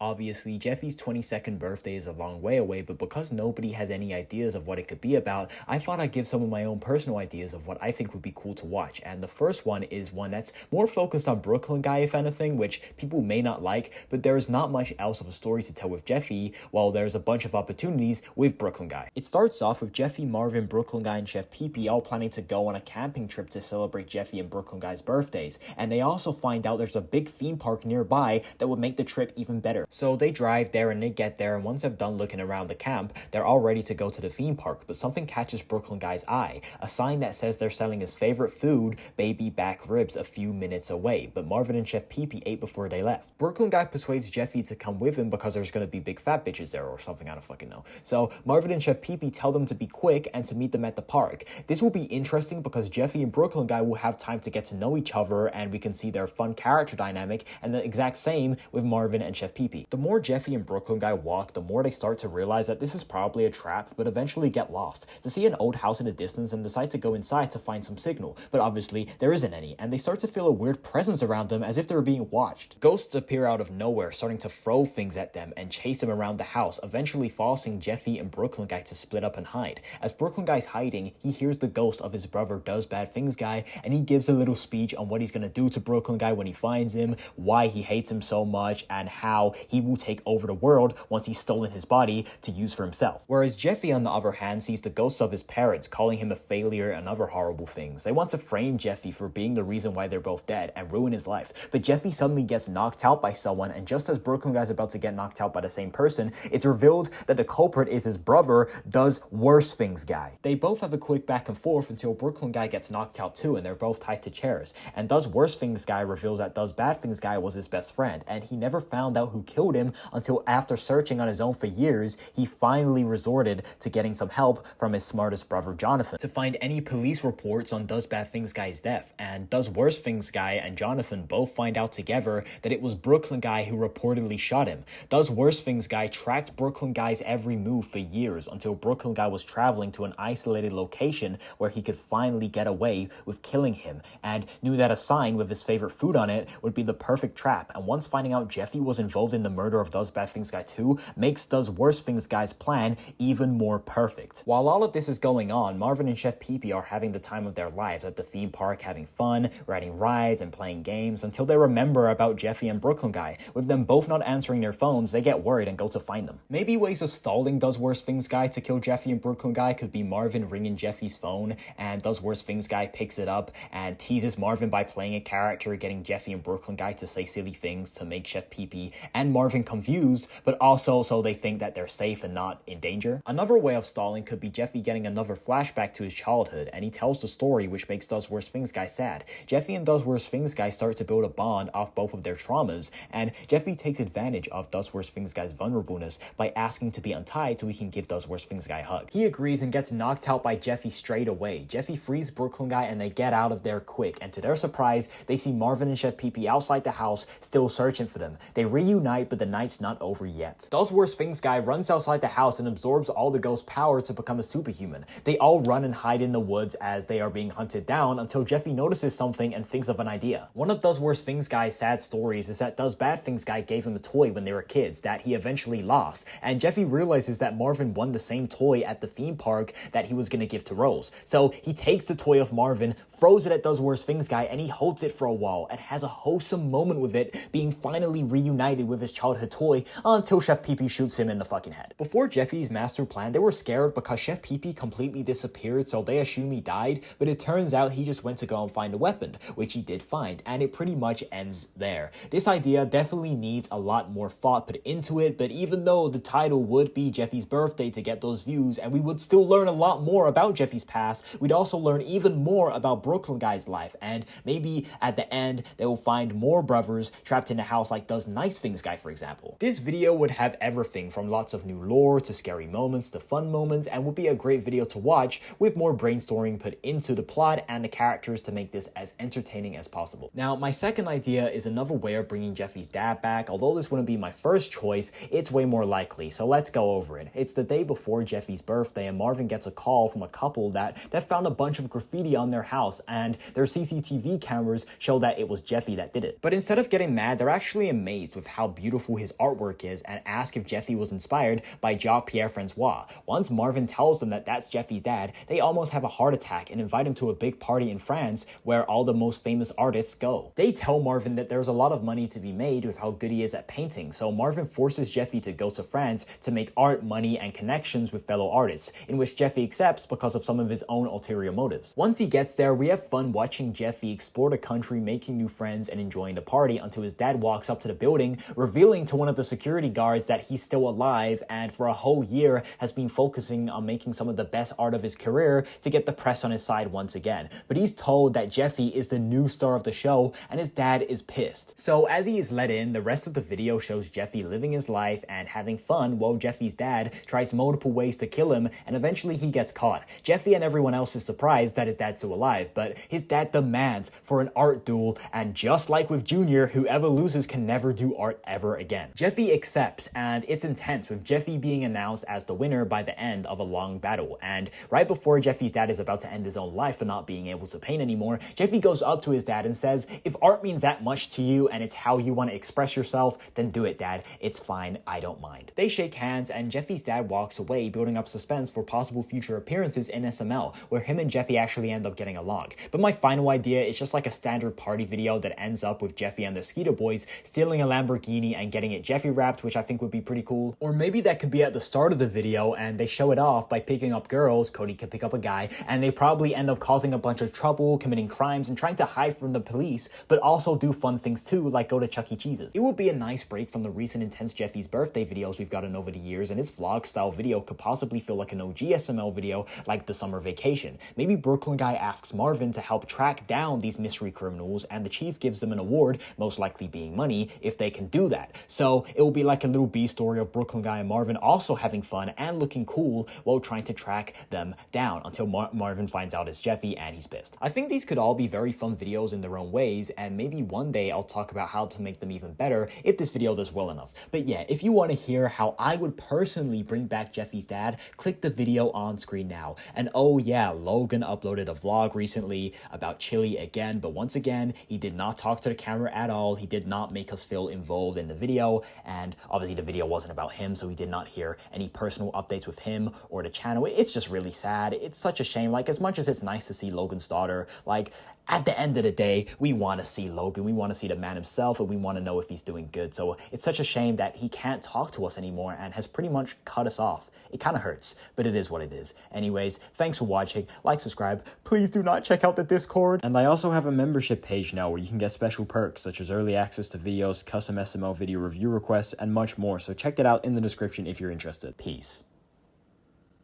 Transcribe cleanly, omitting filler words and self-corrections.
Obviously, Jeffy's 22nd birthday is a long way away, but because nobody has any ideas of what it could be about, I thought I'd give some of my own personal ideas of what I think would be cool to watch. And the first one is one that's more focused on Brooklyn Guy, if anything, which people may not like, but there is not much else of a story to tell with Jeffy, while there's a bunch of opportunities with Brooklyn Guy. It starts off with Jeffy, Marvin, Brooklyn Guy, and Chef Pee all planning to go on a camping trip to celebrate Jeffy and Brooklyn Guy's birthdays, and they also find out there's a big theme park nearby that would make the trip even better. So they drive there and they get there, and once they've done looking around the camp, they're all ready to go to the theme park, but something catches Brooklyn Guy's eye, a sign that says they're selling his favorite food, baby back ribs, a few minutes away, but Marvin and Chef Pee ate before they left. Brooklyn Guy persuades Jeffy to come with him because there's going to be big fat bitches there or something, I don't fucking know. So Marvin and Chef Pee tell them to be quick and to meet them at the park. This will be interesting because Jeffy and Brooklyn Guy will have time to get to know each other, and we can see their fun character dynamic, and the exact same with Marvin and Chef Pee. The more Jeffy and Brooklyn Guy walk, the more they start to realize that this is probably a trap, but eventually get lost, to see an old house in the distance and decide to go inside to find some signal, but obviously there isn't any, and they start to feel a weird presence around them as if they were being watched. Ghosts appear out of nowhere, starting to throw things at them and chase them around the house, eventually forcing Jeffy and Brooklyn Guy to split up and hide. As Brooklyn Guy's hiding, he hears the ghost of his brother Does Bad Things Guy, and he gives a little speech on what he's gonna do to Brooklyn Guy when he finds him, why he hates him so much, and how he will take over the world once he's stolen his body to use for himself. Whereas Jeffy, on the other hand, sees the ghosts of his parents, calling him a failure and other horrible things. They want to frame Jeffy for being the reason why they're both dead and ruin his life, but Jeffy suddenly gets knocked out by someone, and just as Brooklyn Guy's about to get knocked out by the same person, it's revealed that the culprit is his brother, Does Worse Things Guy. They both have a quick back and forth until Brooklyn Guy gets knocked out too, and they're both tied to chairs, and Does Worse Things Guy reveals that Does Bad Things Guy was his best friend, and he never found out who killed him until after searching on his own for years, he finally resorted to getting some help from his smartest brother Jonathan to find any police reports on Does Bad Things Guy's death, and Does Worse Things Guy and Jonathan both find out together that it was Brooklyn Guy who reportedly shot him. Does Worse Things Guy tracked Brooklyn Guy's every move for years until Brooklyn Guy was traveling to an isolated location where he could finally get away with killing him, and knew that a sign with his favorite food on it would be the perfect trap, and once finding out Jeffy was involved in the murder of Does Bad Things Guy too, makes Does Worse Things Guy's plan even more perfect. While all of this is going on, Marvin and Chef Pee are having the time of their lives at the theme park, having fun, riding rides, and playing games until they remember about Jeffy and Brooklyn Guy. With them both not answering their phones, they get worried and go to find them. Maybe ways of stalling Does Worse Things Guy to kill Jeffy and Brooklyn Guy could be Marvin ringing Jeffy's phone, and Does Worse Things Guy picks it up and teases Marvin by playing a character, getting Jeffy and Brooklyn Guy to say silly things to make Chef Pee and Marvin confused, but also so they think that they're safe and not in danger. Another way of stalling could be Jeffy getting another flashback to his childhood, and he tells the story, which makes Does Worse Things Guy sad. Jeffy and Does Worse Things Guy start to build a bond off both of their traumas, and Jeffy takes advantage of Does Worse Things Guy's vulnerableness by asking to be untied so he can give Does Worse Things Guy a hug. He agrees and gets knocked out by Jeffy straight away. Jeffy frees Brooklyn Guy and they get out of there quick, and to their surprise, they see Marvin and Chef Pee outside the house still searching for them. They reunite, but the night's not over yet. Does Worse Things Guy runs outside the house and absorbs all the ghost's power to become a superhuman. They all run and hide in the woods as they are being hunted down until Jeffy notices something and thinks of an idea. One of Does Worse Things Guy's sad stories is that Does Bad Things Guy gave him a toy when they were kids that he eventually lost, and Jeffy realizes that Marvin won the same toy at the theme park that he was gonna give to Rose. So he takes the toy of Marvin, throws it at Does Worse Things Guy, and he holds it for a while and has a wholesome moment with it, being finally reunited with his childhood toy until Chef Pee shoots him in the fucking head. Before Jeffy's master plan, they were scared because Chef Pee completely disappeared, so they assume he died, but it turns out he just went to go and find a weapon, which he did find, and it pretty much ends there. This idea definitely needs a lot more thought put into it, but even though the title would be Jeffy's birthday to get those views, and we would still learn a lot more about Jeffy's past, we'd also learn even more about Brooklyn Guy's life, and maybe at the end, they will find more brothers trapped in a house like Does Nice Things Guy, for example. This video would have everything from lots of new lore to scary moments to fun moments, and would be a great video to watch with more brainstorming put into the plot and the characters to make this as entertaining as possible. Now, my second idea is another way of bringing Jeffy's dad back. Although this wouldn't be my first choice, it's way more likely, so let's go over it. It's the day before Jeffy's birthday, and Marvin gets a call from a couple that found a bunch of graffiti on their house, and their CCTV cameras show that it was Jeffy that did it. But instead of getting mad, they're actually amazed with how beautiful beautiful his artwork is and ask if Jeffy was inspired by Jean-Pierre Francois. Once Marvin tells them that that's Jeffy's dad, they almost have a heart attack and invite him to a big party in France where all the most famous artists go. They tell Marvin that there's a lot of money to be made with how good he is at painting, so Marvin forces Jeffy to go to France to make art, money, and connections with fellow artists, in which Jeffy accepts because of some of his own ulterior motives. Once he gets there, we have fun watching Jeffy explore the country, making new friends and enjoying the party until his dad walks up to the building, revealing to one of the security guards that he's still alive and for a whole year has been focusing on making some of the best art of his career to get the press on his side once again. But he's told that Jeffy is the new star of the show and his dad is pissed. So as he is let in, the rest of the video shows Jeffy living his life and having fun while Jeffy's dad tries multiple ways to kill him and eventually he gets caught. Jeffy and everyone else is surprised that his dad's still alive, but his dad demands for an art duel, and just like with Junior, whoever loses can never do art ever again. Jeffy accepts, and it's intense, with Jeffy being announced as the winner by the end of a long battle. And right before Jeffy's dad is about to end his own life for not being able to paint anymore, Jeffy goes up to his dad and says, "If art means that much to you and it's how you want to express yourself, then do it, Dad. It's fine. I don't mind." They shake hands and Jeffy's dad walks away, building up suspense for possible future appearances in SML, where him and Jeffy actually end up getting along. But my final idea is just like a standard party video that ends up with Jeffy and the Skeeter Boys stealing a Lamborghini and getting it Jeffy wrapped, which I think would be pretty cool. Or maybe that could be at the start of the video and they show it off by picking up girls, Cody can pick up a guy, and they probably end up causing a bunch of trouble, committing crimes, and trying to hide from the police, but also do fun things too, like go to Chuck E. Cheese's. It would be a nice break from the recent intense Jeffy's birthday videos we've gotten over the years, and its vlog style video could possibly feel like an OG SML video like the summer vacation. Maybe Brooklyn Guy asks Marvin to help track down these mystery criminals, and the chief gives them an award, most likely being money, if they can do that. So it will be like a little B story of Brooklyn Guy and Marvin also having fun and looking cool while trying to track them down until Marvin finds out it's Jeffy and he's pissed. I think these could all be very fun videos in their own ways, and maybe one day I'll talk about how to make them even better if this video does well enough. But yeah, if you want to hear how I would personally bring back Jeffy's dad, click the video on screen now. And oh yeah, Logan uploaded a vlog recently about Chili again, but once again, he did not talk to the camera at all. He did not make us feel involved in the video, and obviously the video wasn't about him, so we did not hear any personal updates with him or the channel. It's just really sad. It's such a shame. Like, as much as it's nice to see Logan's daughter, like, at the end of the day, we want to see Logan. We want to see the man himself, and we want to know if he's doing good. So it's such a shame that he can't talk to us anymore and has pretty much cut us off. It kind of hurts, but it is what it is. Anyways, thanks for watching. Like, subscribe. Please do not check out the Discord. And I also have a membership page now where you can get special perks such as early access to videos, custom SML video review requests, and much more. So check that out in the description if you're interested. Peace.